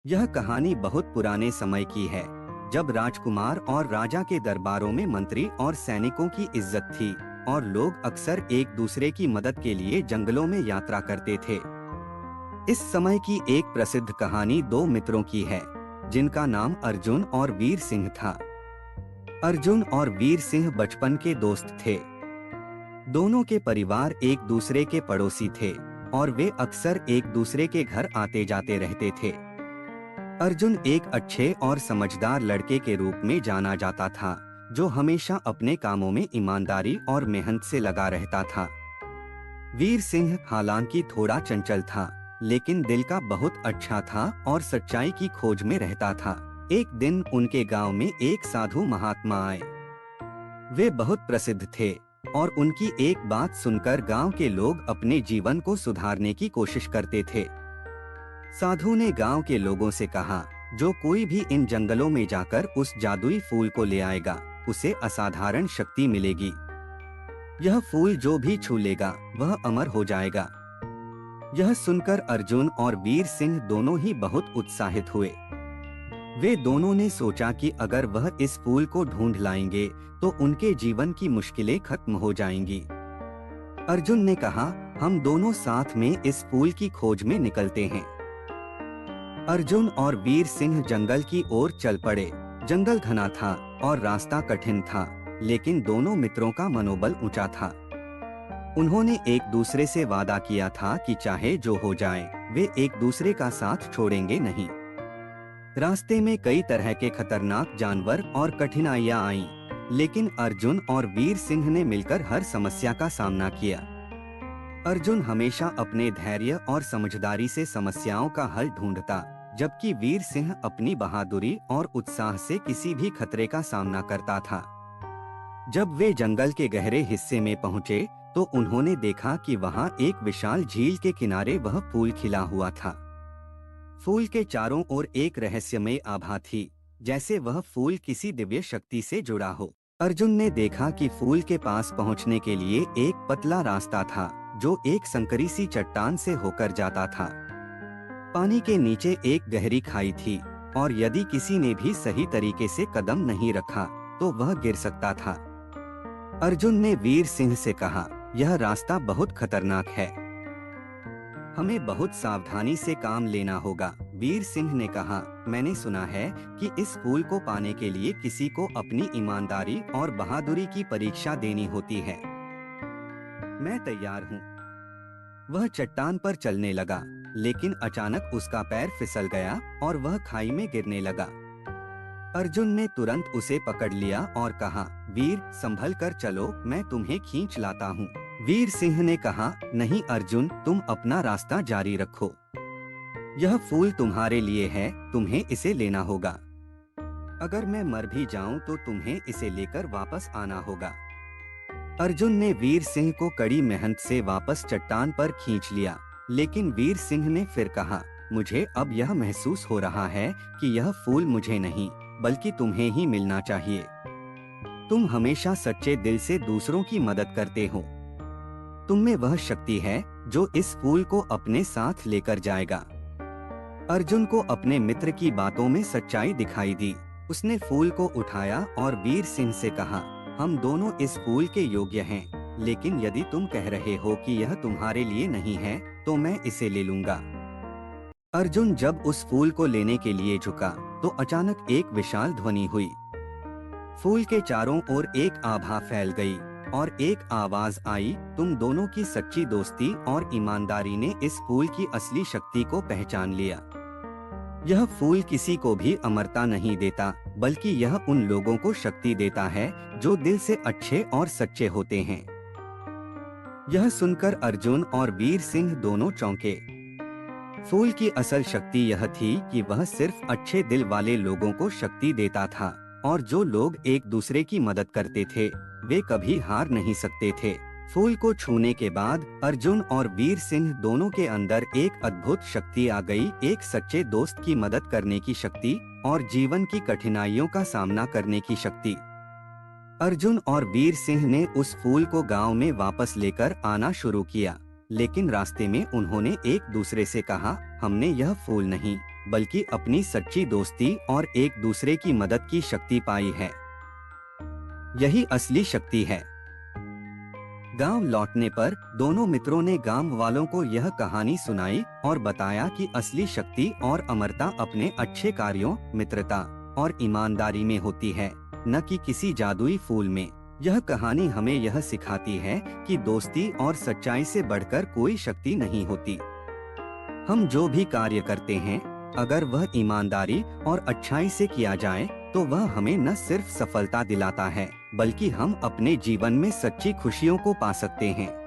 यह कहानी बहुत पुराने समय की है, जब राजकुमार और राजा के दरबारों में मंत्री और सैनिकों की इज्जत थी और लोग अक्सर एक दूसरे की मदद के लिए जंगलों में यात्रा करते थे। इस समय की एक प्रसिद्ध कहानी दो मित्रों की है, जिनका नाम अर्जुन और वीर सिंह था। अर्जुन और वीर सिंह बचपन के दोस्त थे। दोनों के परिवार एक दूसरे के पड़ोसी थे और वे अक्सर एक दूसरे के घर आते जाते रहते थे। अर्जुन एक अच्छे और समझदार लड़के के रूप में जाना जाता था, जो हमेशा अपने कामों में ईमानदारी और मेहनत से लगा रहता था। वीर सिंह हालांकि थोड़ा चंचल था, लेकिन दिल का बहुत अच्छा था और सच्चाई की खोज में रहता था। एक दिन उनके गांव में एक साधु महात्मा आए। वे बहुत प्रसिद्ध थे और उनकी एक बात सुनकर गांव के लोग अपने जीवन को सुधारने की कोशिश करते थे। साधु ने गांव के लोगों से कहा, जो कोई भी इन जंगलों में जाकर उस जादुई फूल को ले आएगा, उसे असाधारण शक्ति मिलेगी। यह फूल जो भी छू लेगा, वह अमर हो जाएगा। यह सुनकर अर्जुन और वीर सिंह दोनों ही बहुत उत्साहित हुए। वे दोनों ने सोचा कि अगर वह इस फूल को ढूंढ लाएंगे, तो उनके जीवन की मुश्किलें खत्म हो जाएंगी। अर्जुन ने कहा, हम दोनों साथ में इस फूल की खोज में निकलते हैं। अर्जुन और वीर सिंह जंगल की ओर चल पड़े। जंगल घना था और रास्ता कठिन था, लेकिन दोनों मित्रों का मनोबल ऊंचा था। उन्होंने एक दूसरे से वादा किया था कि चाहे जो हो जाए, वे एक दूसरे का साथ छोड़ेंगे नहीं। रास्ते में कई तरह के खतरनाक जानवर और कठिनाइयां आईं, लेकिन अर्जुन और वीर सिंह ने मिलकर हर समस्या का सामना किया। अर्जुन हमेशा अपने धैर्य और समझदारी से समस्याओं का हल ढूंढता, जबकि वीर सिंह अपनी बहादुरी और उत्साह से किसी भी खतरे का सामना करता था। जब वे जंगल के गहरे हिस्से में पहुंचे, तो उन्होंने देखा कि वहां एक विशाल झील के किनारे वह फूल खिला हुआ था। फूल के चारों ओर एक रहस्यमय आभा थी, जैसे वह फूल किसी दिव्य शक्ति से जुड़ा हो। अर्जुन ने देखा कि फूल के पास पहुंचने के लिए एक पतला रास्ता था, जो एक संकरी सी चट्टान से होकर जाता था। पानी के नीचे एक गहरी खाई थी और यदि किसी ने भी सही तरीके से कदम नहीं रखा, तो वह गिर सकता था। अर्जुन ने वीर सिंह से कहा, यह रास्ता बहुत खतरनाक है, हमें बहुत सावधानी से काम लेना होगा। वीर सिंह ने कहा, मैंने सुना है कि इस फूल को पाने के लिए किसी को अपनी ईमानदारी और बहादुरी की परीक्षा देनी होती है। मैं तैयार हूँ। वह चट्टान पर चलने लगा, लेकिन अचानक उसका पैर फिसल गया और वह खाई में गिरने लगा। अर्जुन ने तुरंत उसे पकड़ लिया और कहा, वीर, संभल कर चलो, मैं तुम्हें खींच लाता हूँ। वीर सिंह ने कहा, नहीं अर्जुन, तुम अपना रास्ता जारी रखो। यह फूल तुम्हारे लिए है, तुम्हें इसे लेना होगा। अगर मैं मर भी जाऊं तो तुम्हें इसे लेकर वापस आना होगा। अर्जुन ने वीर सिंह को कड़ी मेहनत से वापस चट्टान पर खींच लिया, लेकिन वीर सिंह ने फिर कहा, मुझे अब यह महसूस हो रहा है कि यह फूल मुझे नहीं, बल्कि तुम्हें ही मिलना चाहिए। तुम हमेशा सच्चे दिल से दूसरों की मदद करते हो। तुम में वह शक्ति है जो इस फूल को अपने साथ लेकर जाएगा। अर्जुन को अपने मित्र की बातों में सच्चाई दिखाई दी। उसने फूल को उठाया और वीर सिंह से कहा, हम दोनों इस फूल के योग्य हैं, लेकिन यदि तुम कह रहे हो कि यह तुम्हारे लिए नहीं है, तो मैं इसे ले लूंगा। अर्जुन जब उस फूल को लेने के लिए झुका, तो अचानक एक विशाल ध्वनि हुई। फूल के चारों ओर एक आभा फैल गई और एक आवाज आई, तुम दोनों की सच्ची दोस्ती और ईमानदारी ने इस फूल की असली शक्ति को पहचान लिया। यह फूल किसी को भी अमरता नहीं देता, बल्कि यह उन लोगों को शक्ति देता है जो दिल से अच्छे और सच्चे होते हैं। यह सुनकर अर्जुन और वीर सिंह दोनों चौंके। फूल की असल शक्ति यह थी कि वह सिर्फ अच्छे दिल वाले लोगों को शक्ति देता था, और जो लोग एक दूसरे की मदद करते थे, वे कभी हार नहीं सकते थे। फूल को छूने के बाद अर्जुन और वीर सिंह दोनों के अंदर एक अद्भुत शक्ति आ गई, एक सच्चे दोस्त की मदद करने की शक्ति और जीवन की कठिनाइयों का सामना करने की शक्ति। अर्जुन और वीर सिंह ने उस फूल को गांव में वापस लेकर आना शुरू किया, लेकिन रास्ते में उन्होंने एक दूसरे से कहा, हमने यह फूल नहीं, बल्कि अपनी सच्ची दोस्ती और एक दूसरे की मदद की शक्ति पाई है। यही असली शक्ति है। गांव लौटने पर दोनों मित्रों ने गांव वालों को यह कहानी सुनाई और बताया कि असली शक्ति और अमरता अपने अच्छे कार्यों, मित्रता और ईमानदारी में होती है, न कि किसी जादुई फूल में। यह कहानी हमें यह सिखाती है कि दोस्ती और सच्चाई से बढ़कर कोई शक्ति नहीं होती। हम जो भी कार्य करते हैं, अगर वह ईमानदारी और अच्छाई से किया जाए तो वह हमें न सिर्फ सफलता दिलाता है, बल्कि हम अपने जीवन में सच्ची खुशियों को पा सकते हैं।